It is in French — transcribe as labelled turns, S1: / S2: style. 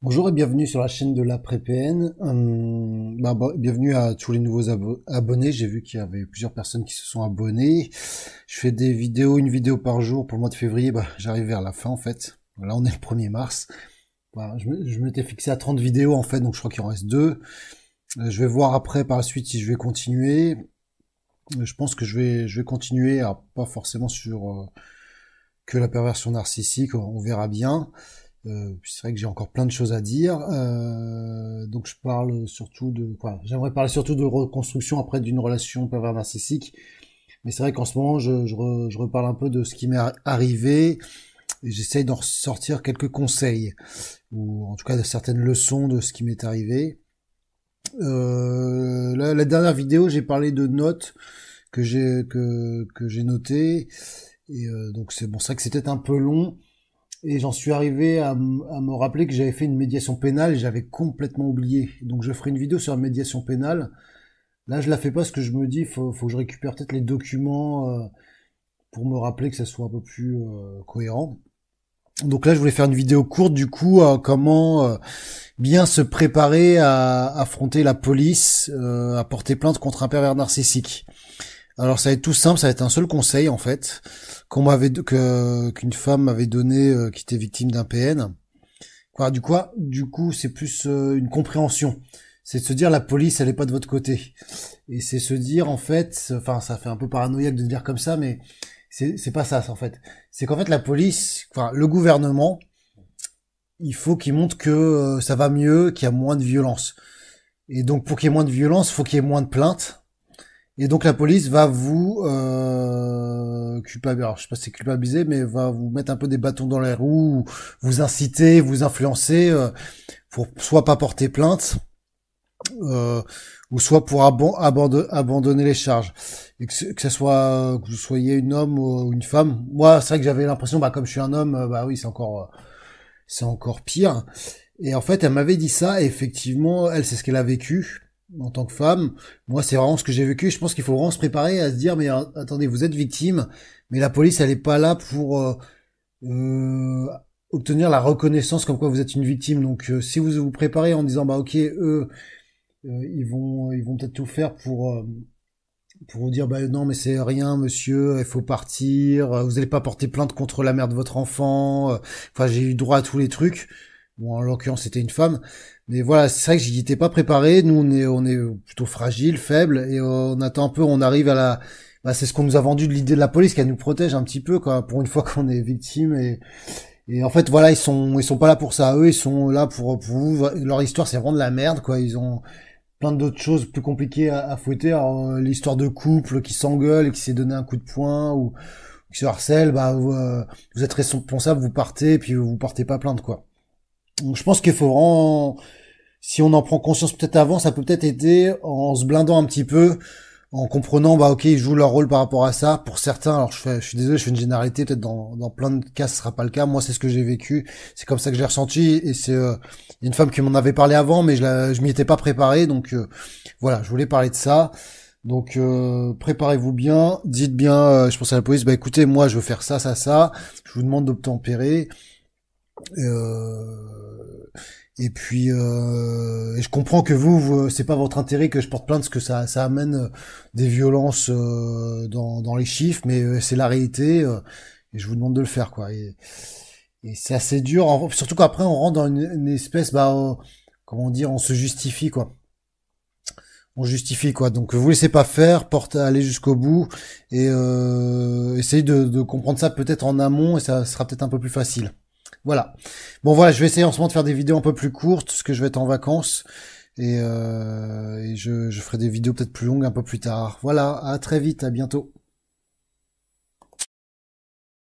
S1: Bonjour et bienvenue sur la chaîne de l'AprèPN. Bienvenue à tous les nouveaux abonnés. J'ai vu qu'il y avait plusieurs personnes qui se sont abonnées. Je fais des vidéos, une vidéo par jour pour le mois de février. J'arrive vers la fin en fait. Là, on est le 1er mars. Je m'étais fixé à 30 vidéos en fait, donc je crois qu'il en reste 2. Je vais voir après par la suite si je vais continuer. Je pense que je vais continuer, pas forcément sur que la perversion narcissique, on verra bien. C'est vrai que j'ai encore plein de choses à dire. Donc je parle surtout j'aimerais parler surtout de reconstruction après d'une relation pervers narcissique. Mais c'est vrai qu'en ce moment, je reparle un peu de ce qui m'est arrivé et j'essaye d'en ressortir quelques conseils ou en tout cas de certaines leçons de ce qui m'est arrivé. La dernière vidéo, j'ai parlé de notes que j'ai notées et donc c'est bon, c'est vrai que c'était un peu long. Et j'en suis arrivé à me rappeler que j'avais fait une médiation pénale et j'avais complètement oublié. Donc je ferai une vidéo sur la médiation pénale. Là, je la fais pas parce que je me dis, faut que je récupère peut-être les documents pour me rappeler que ça soit un peu plus cohérent. Donc là, je voulais faire une vidéo courte du coup, comment bien se préparer à affronter la police, à porter plainte contre un pervers narcissique. Alors ça va être tout simple, ça va être un seul conseil en fait qu'une femme m'avait donné qui était victime d'un PN. Du coup, c'est plus une compréhension. C'est de se dire la police, elle est pas de votre côté. Et c'est se dire en fait, enfin ça fait un peu paranoïaque de dire comme ça, mais c'est pas ça en fait. C'est qu'en fait la police, enfin le gouvernement, il faut qu'il montre que ça va mieux, qu'il y a moins de violence. Et donc pour qu'il y ait moins de violence, il faut qu'il y ait moins de plaintes. Et donc la police va vous culpabiliser, alors je sais pas si c'est culpabiliser, mais va vous mettre un peu des bâtons dans les roues, vous inciter, vous influencer pour soit pas porter plainte, euh, ou soit pour abandonner les charges. Et que ce soit que vous soyez une homme ou une femme. Moi, c'est vrai que j'avais l'impression, comme je suis un homme, bah oui, c'est encore pire. Et en fait, elle m'avait dit ça, et effectivement, elle, c'est ce qu'elle a vécu en tant que femme. Moi, c'est vraiment ce que j'ai vécu. Je pense qu'il faut vraiment se préparer à se dire, mais attendez, vous êtes victime, mais la police, elle est pas là pour euh, obtenir la reconnaissance comme quoi vous êtes une victime. Donc, si vous vous préparez en disant, ok, eux, ils vont peut-être tout faire pour vous dire, non, mais c'est rien, monsieur, il faut partir, vous n'allez pas porter plainte contre la mère de votre enfant. Enfin, j'ai eu droit à tous les trucs. Bon, en l'occurrence, c'était une femme. Mais voilà, c'est vrai que j'y étais pas préparé. Nous, on est plutôt fragile, faible, et on attend un peu, on arrive à c'est ce qu'on nous a vendu de l'idée de la police, qu'elle nous protège un petit peu, quoi, pour une fois qu'on est victime. Et en fait, voilà, ils sont pas là pour ça. Eux, ils sont là pour vous. Leur histoire, c'est vraiment de la merde, quoi. Ils ont plein d'autres choses plus compliquées à fouetter. L'histoire de couple qui s'engueule et qui s'est donné un coup de poing ou qui se harcèle, vous êtes responsable, vous partez, puis vous portez pas plainte, quoi. Donc je pense qu'il faut vraiment, si on en prend conscience peut-être avant, ça peut peut-être aider en se blindant un petit peu, en comprenant, ok, ils jouent leur rôle par rapport à ça. Pour certains, alors je suis désolé, je fais une généralité, peut-être dans plein de cas, ce sera pas le cas. Moi, c'est ce que j'ai vécu, c'est comme ça que j'ai ressenti, et c'est il y a une femme qui m'en avait parlé avant, mais je m'y étais pas préparé, donc voilà, je voulais parler de ça. Donc préparez-vous bien, dites bien, je pense à la police, écoutez, moi je veux faire ça, ça, ça, je vous demande d'obtempérer. Euh, et puis, et je comprends que c'est pas votre intérêt que je porte plainte parce que ça amène des violences dans les chiffres, mais c'est la réalité et je vous demande de le faire, quoi. Et c'est assez dur, surtout qu'après on rentre dans une espèce, comment dire, on se justifie, quoi. On justifie, quoi. Donc vous laissez pas faire, aller jusqu'au bout et essayez de comprendre ça peut-être en amont et ça sera peut-être un peu plus facile. Voilà. Bon voilà, je vais essayer en ce moment de faire des vidéos un peu plus courtes, parce que je vais être en vacances. Et je ferai des vidéos peut-être plus longues un peu plus tard. Voilà, à très vite, à bientôt.